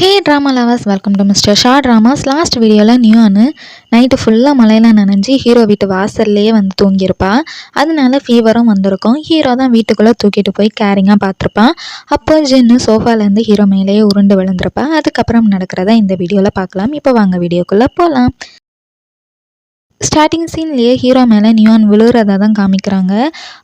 Hey drama lovers, welcome to mister Shah dramas. Last வீடியோவில் நியூன்னு night ஃபுல்லாக மழையில் நனைஞ்சி ஹீரோ வீட்டு வாசல்லையே வந்து தூங்கியிருப்பா. அதனால ஃபீவரும் வந்திருக்கும். ஹீரோ தான் வீட்டுக்குள்ளே தூக்கிட்டு போய் கேரிங்காக பார்த்துருப்பான். அப்போ ஜின்னு சோஃபாலேருந்து ஹீரோ மேலேயே உருண்டு விழுந்திருப்பா. அதுக்கப்புறம் நடக்கிறத இந்த வீடியோவில் பார்க்கலாம். இப்போ வாங்க வீடியோக்குள்ளே போகலாம். ஸ்டார்டிங் சீன்லேயே ஹீரோ மேலே நியான் விழுகிறதா தான் காமிக்கிறாங்க.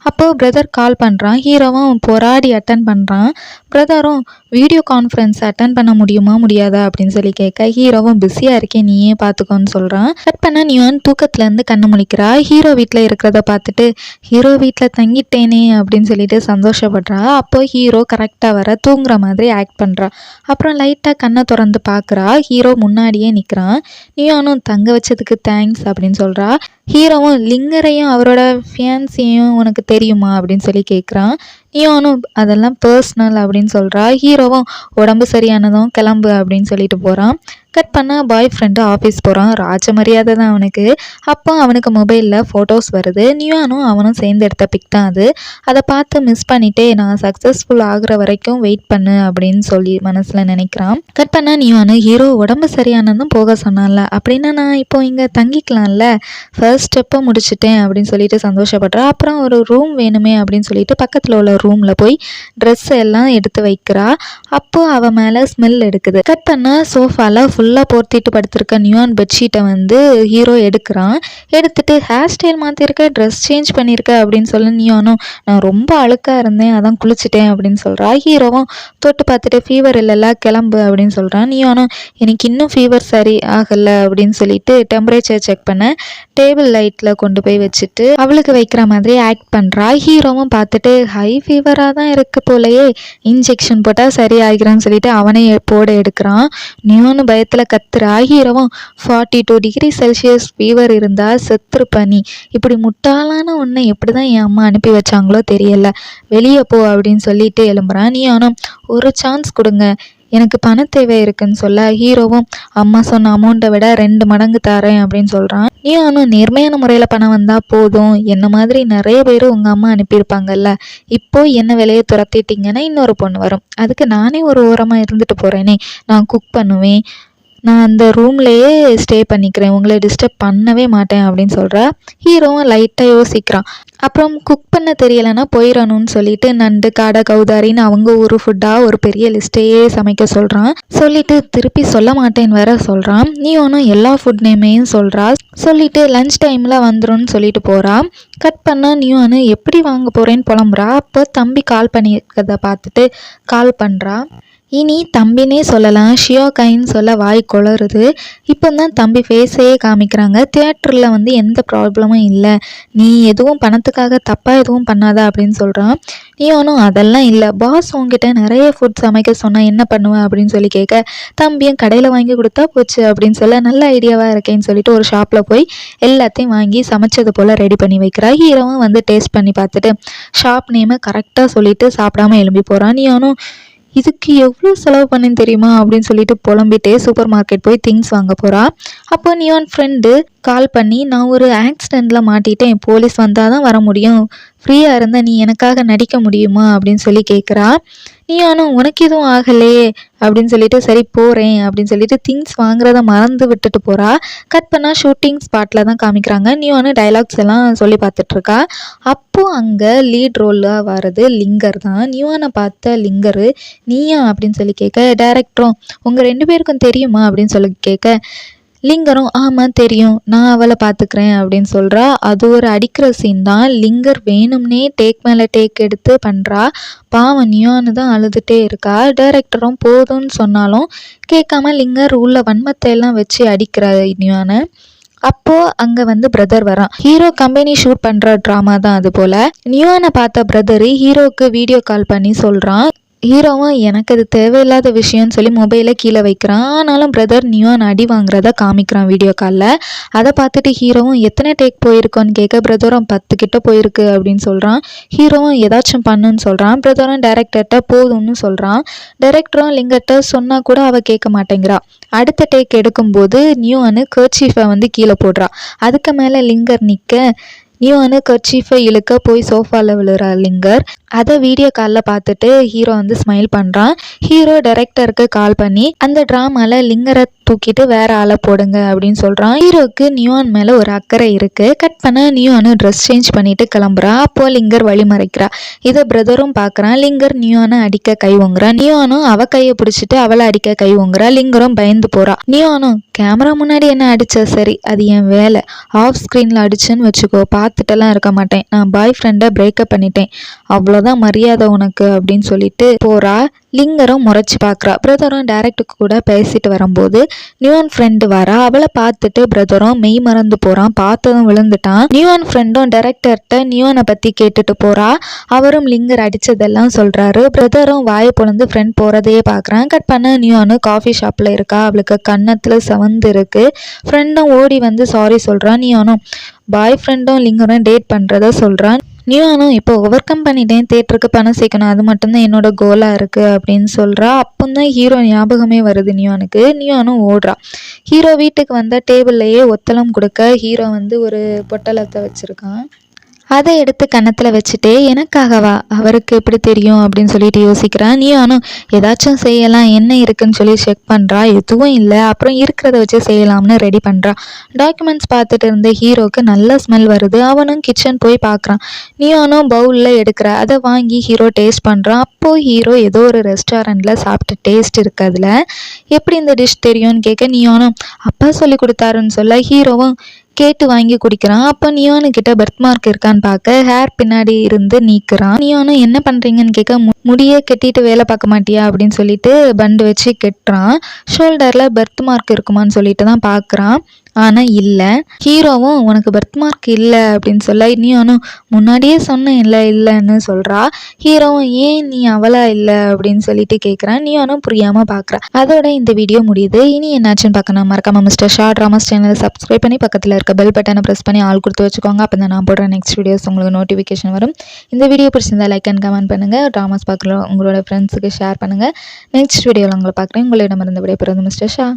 அப்போது பிரதர் கால் பண்ணுறான். ஹீரோவும் போராடி அட்டன் பண்ணுறான். பிரதரும் வீடியோ கான்ஃபரன்ஸ் அட்டன் பண்ண முடியுமா முடியாதா அப்படின்னு சொல்லி கேட்க, ஹீரோவும் பிஸியாக இருக்கேன் நீயே பார்த்துக்கோன்னு சொல்கிறான். கட் பண்ண நியான் தூக்கத்துலேருந்து கண்ணு முழிக்கிறா. ஹீரோ வீட்டில் இருக்கிறத பார்த்துட்டு ஹீரோ வீட்டில் தங்கிட்டேனே அப்படின்னு சொல்லிட்டு சந்தோஷப்படுறா. அப்போ ஹீரோ கரெக்டாக வர தூங்குற மாதிரி ஆக்ட் பண்ணுறா. அப்புறம் லைட்டாக கண்ணை திறந்து பார்க்குறா. ஹீரோ முன்னாடியே நிற்கிறான். நியானும் தங்க வச்சதுக்கு தேங்க்ஸ் அப்படின்னு சொல்கிறா. ஹீரோவும் லிங்கரையும் அவரோட ஃபியான்சியையும் உனக்கு தெரியுமா அப்படின்னு சொல்லி கேட்குறான். நியானும் அதெல்லாம் பர்சனல் அப்படின்னு சொல்கிறா. ஹீரோவும் உடம்பு சரியானதும் கிளம்பு அப்படின்னு சொல்லிட்டு போகிறான். கட் பண்ணால் பாய் ஃப்ரெண்டு ஆஃபீஸ் போகிறான். ராஜ மரியாதை தான் அவனுக்கு. அப்போ அவனுக்கு மொபைலில் ஃபோட்டோஸ் வருது. நியானும் அவனும் சேர்ந்து எடுத்த பிக் தான் அது. அதை பார்த்து மிஸ் பண்ணிட்டே நான் சக்ஸஸ்ஃபுல் ஆகுற வரைக்கும் வெயிட் பண்ணு அப்படின்னு சொல்லி மனசில் நினைக்கிறான். கட் பண்ணால் நியானு ஹீரோ உடம்பு சரியானதும் போக சொன்னான்ல, அப்படின்னா நான் இப்போ இங்கே தங்கிக்கலாம்ல, ஃபர்ஸ்ட் ஸ்டெப்பை முடிச்சிட்டேன் அப்படின்னு சொல்லிட்டு சந்தோஷப்படுறா. அப்புறம் ஒரு ரூம் வேணுமே அப்படின்னு சொல்லிட்டு பக்கத்தில் உள்ள ரூமில் போய் ட்ரெஸ் எல்லாம் எடுத்து வைக்கிறா. அப்போது அவள் மேலே ஸ்மெல் எடுக்குது. கட் பண்ணால் சோஃபாவில் ஃபுல்லாக போர்த்திட்டு படுத்திருக்க நியான் பெட்ஷீட்டை வந்து ஹீரோ எடுக்கிறான். எடுத்துட்டு ஹேர் ஸ்டைல் மாற்றிருக்க, ட்ரெஸ் சேஞ்ச் பண்ணியிருக்க அப்படின்னு சொல்ல நியானும் நான் ரொம்ப அழுக்காக இருந்தேன் அதான் குளிச்சிட்டேன் அப்படின்னு சொல்கிறா. ஹீரோவும் தொட்டு பார்த்துட்டு ஃபீவர் இல்லைல்ல கிளம்பு அப்படின்னு சொல்கிறான். நியானும் எனக்கு இன்னும் ஃபீவர் சரி ஆகலை அப்படின்னு சொல்லிட்டு டெம்பரேச்சர் செக் பண்ண டேபிள் லைட்டில் கொண்டு போய் வச்சுட்டு அவளுக்கு வைக்கிற மாதிரி ஆக்ட் பண்ணுறா. ஹீரோவும் பார்த்துட்டு ஹை ஃபீவராக தான் இருக்குது போலையே, இன்ஜெக்ஷன் போட்டால் சரி ஆகிறான்னு சொல்லிட்டு அவனே போட எடுக்கிறான். நியானு பயத்தில் கத்துறா. ஹீரோவும் 42 டிகிரி செல்சியஸ் ஃபீவர் இருந்தால் செத்துருப்பனி, இப்படி முட்டாளான ஒன்றை எப்படி தான் என் அம்மா அனுப்பி வச்சாங்களோ தெரியல, வெளியே போ அப்படின்னு சொல்லிட்டு எழும்புறான். நியானும் ஒரு சான்ஸ் கொடுங்க, எனக்கு பண தேவை இருக்குன்னு சொல்ல, ஹீரோவும் அம்மா சொன்ன அமௌண்ட்டை விட 2 மடங்கு தரேன் அப்படின்னு சொல்கிறான். நீனும் நேர்மையான முறையில் பணம் வந்தால் போதும், என்ன மாதிரி நிறைய பேர் உங்கள் அம்மா அனுப்பியிருப்பாங்கல்ல, இப்போ என்ன விலையை துரத்திட்டிங்கன்னா இன்னொரு பொண்ணு வரும், அதுக்கு நானே ஒரு ஓரமாக இருந்துட்டு போகிறேனே, நான் குக் பண்ணுவேன், நான் அந்த ரூம்லேயே ஸ்டே பண்ணிக்கிறேன், உங்களை டிஸ்டர்ப் பண்ணவே மாட்டேன் அப்படின்னு சொல்கிறா. ஹீரோவும் லைட்டாக யோசிக்கிறான். அப்புறம் குக் பண்ண தெரியலைன்னா போயிடணும்னு சொல்லிட்டு நண்டு காடை கௌதாரின்னு அவங்க ஒரு ஃபுட்டாக ஒரு பெரிய லிஸ்ட்டையே சமைக்க சொல்கிறான். சொல்லிட்டு திருப்பி சொல்ல மாட்டேன்னு வேற சொல்கிறான். நீ ஒன்றும் எல்லா ஃபுட் நேமையும் சொல்கிறா. சொல்லிட்டு லஞ்ச் டைமில் வந்துடும்னு சொல்லிட்டு போகிறா. கட் பண்ணால் நீ ஒன்று எப்படி வாங்க போகிறேன்னு புலம்புறா. அப்போ தம்பி கால் பண்ணியிருக்கதை பார்த்துட்டு கால் பண்ணுறா. இனி தம்பினே சொல்லலாம், ஷியோகைன்னு சொல்ல வாய் குளறுது. இப்போ தான் தம்பி ஃபேஸையே காமிக்கிறாங்க. தியேட்டரில் வந்து எந்த ப்ராப்ளமும் இல்லை, நீ எதுவும் பணத்துக்காக தப்பாக எதுவும் பண்ணாத அப்படின்னு சொல்கிறான். நீ ஒன்றும் அதெல்லாம் இல்லை, பாஸ் உங்ககிட்ட நிறைய ஃபுட் சமைக்க சொன்னால் என்ன பண்ணுவேன் அப்படின்னு சொல்லி கேட்க, தம்பியும் கடையில் வாங்கி கொடுத்தா போச்சு அப்படின்னு சொல்ல, நல்ல ஐடியாவாக இருக்கேன்னு சொல்லிட்டு ஒரு ஷாப்பில் போய் எல்லாத்தையும் வாங்கி சமைச்சது போல் ரெடி பண்ணி வைக்கிறா. ஹீரோவும் வந்து டேஸ்ட் பண்ணி பார்த்துட்டு ஷாப் நேமை கரெக்டாக சொல்லிட்டு சாப்பிடாம எழும்பி போகிறான். நீ ஒன்றும் இதுக்கு எவ்வளோ செலவு பண்ணேன்னு தெரியுமா அப்படின்னு சொல்லிட்டு புலம்பிட்டே சூப்பர் மார்க்கெட் போய் திங்ஸ் வாங்க போகிறா. அப்போ நியான் ஃப்ரெண்டு கால் பண்ணி நான் ஒரு ஆக்சிடெண்ட்டில் மாட்டிட்டேன், போலீஸ் வந்தால் தான் வர முடியும், ஃப்ரீயாக இருந்தால் நீ எனக்காக நடிக்க முடியுமா அப்படின்னு சொல்லி கேட்குறா. நீயானும் உனக்கு எதுவும் ஆகலையே அப்படின்னு சொல்லிட்டு சரி போகிறேன் அப்படின்னு சொல்லிட்டு திங்ஸ் வாங்குறத மறந்து விட்டுட்டு போகிறா. கட் பண்ணால் ஷூட்டிங் ஸ்பாட்டில் தான் காமிக்கிறாங்க. நீயானு டைலாக்ஸ் எல்லாம் சொல்லி பார்த்துட்ருக்கா. அப்போது அங்கே லீட் ரோலாக வர்றது லிங்கர் தான். நியூனை பார்த்த லிங்கரு நீயா அப்படின்னு சொல்லி கேட்க, டைரக்டரும் உங்கள் 2 பேருக்கும் தெரியுமா அப்படின்னு சொல்லி கேட்க, லிங்கரும் ஆமாம் தெரியும், நான் அவளை பார்த்துக்கிறேன் அப்படின்னு சொல்கிறா. அது ஒரு அடிக்கிற சீன் தான். லிங்கர் வேணும்னே டேக் மேலே டேக் எடுத்து பண்ணுறா. பாவம் நியானு தான் அழுதுகிட்டே இருக்கா. டைரக்டரும் போதும்னு சொன்னாலும் கேட்காம லிங்கர் உள்ள வன்மத்தை எல்லாம் வச்சு அடிக்கிறா நியானை. அப்போது அங்கே வந்து பிரதர் வரான். ஹீரோ கம்பெனி ஷூட் பண்ணுற ட்ராமா தான் அது போல். நியானை பார்த்த பிரதரு ஹீரோவுக்கு வீடியோ கால் பண்ணி சொல்கிறான். ஹீரோவும் எனக்கு அது தேவையில்லாத விஷயம்னு சொல்லி மொபைலை கீழே வைக்கிறான். ஆனாலும் பிரதர் நியான் அடி வாங்குறத காமிக்கிறான் வீடியோ காலில். அதை பார்த்துட்டு ஹீரோவும் எத்தனை டேக் போயிருக்கோன்னு கேட்க, பிரதரும் 10 கிட்ட போயிருக்கு அப்படின்னு சொல்கிறான். ஹீரோவும் ஏதாச்சும் பண்ணுன்னு சொல்கிறான். பிரதரும் டைரக்டர்கிட்ட போதும்னு சொல்கிறான். டைரக்டரும் லிங்கர்கிட்ட சொன்னால் கூட அவள் கேட்க மாட்டேங்கிறா. அடுத்த டேக் எடுக்கும்போது நியூன்னு கர்ச்சீஃபை வந்து கீழே போடுறா. அதுக்கு மேலே லிங்கர் நிற்க நியோனு கர்ச்சீஃபை இழுக்க போய் சோஃபாவில் விழுறா லிங்கர். அதை வீடியோ காலில் பார்த்துட்டு ஹீரோ வந்து ஸ்மைல் பண்ணுறான். ஹீரோ டைரக்டருக்கு கால் பண்ணி அந்த ட்ராமாவில் லிங்கரை தூக்கிட்டு வேற ஆளை போடுங்க அப்படின்னு சொல்கிறான். ஹீரோக்கு நியோன் மேலே ஒரு அக்கறை இருக்குது. கட் பண்ண நியோனு ட்ரெஸ் சேஞ்ச் பண்ணிட்டு கிளம்புறா. அப்போது லிங்கர் வழி மறைக்கிறா. இதை பிரதரும் பார்க்குறான். லிங்கர் நியோனை அடிக்க கை ஓங்குறான். நியோனும் அவ கையை பிடிச்சிட்டு அவளை அடிக்க கை ஓங்குறா. லிங்கரும் பயந்து போறா. நியோனும் கேமரா முன்னாடி என்ன அடிச்ச சரி, அது என் வேலை. ஆஃப் ஸ்க்ரீனில் அடிச்சேன்னு வச்சுக்கோ, பார்த்துட்டெல்லாம் இருக்க மாட்டேன். நான் பாய் ஃப்ரெண்டை பிரேக்கப் பண்ணிட்டேன், அவ்வளோதான் மரியாதை உனக்கு அப்படின்னு சொல்லிட்டு போறா. லிங்கரும் முறைச்சி பார்க்குறா. பிரதரும் டைரக்டுக்கு கூட பேசிட்டு வரும்போது நியோன் ஃப்ரெண்டு வரா. அவளை பார்த்துட்டு பிரதரும் மெய் மறந்து போகிறான். பார்த்ததும் விழுந்துட்டான். நியோன் ஃப்ரெண்டும் டைரக்டர்கிட்ட நியோனை பற்றி கேட்டுட்டு போகிறா. அவரும் லிங்கர் அடித்ததெல்லாம் சொல்கிறாரு. பிரதரும் வாயை பொழுந்து ஃப்ரெண்ட் போகிறதையே பார்க்குறான். கட் பண்ண நியோனு காஃபி ஷாப்பில் இருக்கா. அவளுக்கு கன்னத்தில் செவந்து இருக்குது. ஃப்ரெண்டும் ஓடி வந்து சாரி சொல்கிறான். நியோனும் பாய் ஃப்ரெண்டும் லிங்கரும் டேட் பண்ணுறத சொல்கிறான். நியோனும் இப்போ ஓவர் கம் பண்ணிட்டேன், தேட்டருக்கு பணம் சேர்க்கணும், அது மட்டும்தான் என்னோட கோலாக இருக்குது அப்படின்னு சொல்கிறா. அப்போ தான் ஹீரோ ஞாபகமே வருது நியோனுக்கு. நியோனும் ஓடுறா. ஹீரோ வீட்டுக்கு வந்தால் டேபிள்லையே ஒத்தளம் கொடுக்க ஹீரோ வந்து ஒரு பொட்டலத்தை வச்சுருக்கான். அதை எடுத்து கன்னத்தில் வச்சுட்டே எனக்காகவா, அவருக்கு எப்படி தெரியும் அப்படின்னு சொல்லிட்டு யோசிக்கிறான். நியோனும் ஏதாச்சும் செய்யலாம், என்ன இருக்குன்னு சொல்லி செக் பண்ணுறா. எதுவும் இல்லை. அப்புறம் இருக்கிறத வச்சு செய்யலாம்னு ரெடி பண்ணுறா. டாக்குமெண்ட்ஸ் பார்த்துட்டு இருந்த ஹீரோக்கு நல்ல ஸ்மெல் வருது. அவனும் கிச்சன் போய் பார்க்குறான். நியோனும் பவுலில் எடுக்கிறா. அதை வாங்கி ஹீரோ டேஸ்ட் பண்ணுறான். அப்போது ஹீரோ ஏதோ ஒரு ரெஸ்டாரண்ட்டில் சாப்பிட்ட டேஸ்ட் இருக்குது. அதில் எப்படி இந்த டிஷ் தெரியும்னு கேட்க நியோனும் அப்பா சொல்லி கொடுத்தாருன்னு சொல்ல ஹீரோவும் கேட்டு வாங்கி குடிக்கிறான். அப்போ நியோனு கிட்ட பர்த் மார்க் இருக்கான்னு பார்க்க ஹேர் பின்னாடி இருந்து நீக்கிறான். நியோனும் என்ன பண்ணுறீங்கன்னு கேட்க முடியே கட்டிட்டு வேலை பார்க்க மாட்டியா அப்படின்னு சொல்லிட்டு பண்டு வச்சு கெட்டுறான். ஷோல்டரில் பர்த் மார்க் இருக்குமான்னு சொல்லிட்டு தான் பார்க்குறான். ஆனால் இல்லை. ஹீரோவும் உனக்கு பர்த் மார்க் இல்லை அப்படின்னு சொல்ல நியோனும் முன்னாடியே சொன்னேன் இல்லைன்னு சொல்கிறா. ஹீரோவும் ஏன் நீ அவளா இல்லை அப்படின்னு சொல்லிட்டு கேட்குறான். நியோனும் புரியாமல் பார்க்குறா. அதோட இந்த வீடியோ முடியுது. இனி என்னாச்சுன்னு பார்க்கணும். மறக்காம மிஸ்டர் ஷா ட்ராமாஸ் சேனலை சப்ஸ்கிரைப் பண்ணி பக்கத்தில் இருக்க பெல் பட்டனை ப்ரெஸ் பண்ணி ஆள் கொடுத்து வச்சுக்கோங்க. அப்போ தான் நான் போடுற நெக்ஸ்ட் வீடியோஸ் உங்களுக்கு நோட்டிஃபிகேஷன் வரும். இந்த வீடியோ பிடிச்சிருந்தா லைக் அண்ட் கமெண்ட் பண்ணுங்கள். ட்ராமாஸ் பார்க்குற உங்களோட ஃப்ரெண்ட்ஸுக்கு ஷேர் பண்ணுங்கள். நெக்ஸ்ட் வீடியோவில் உங்களை பார்க்குறேன். உங்களிடமிருந்து விடைபெறுவது மிஸ்டர் ஷா.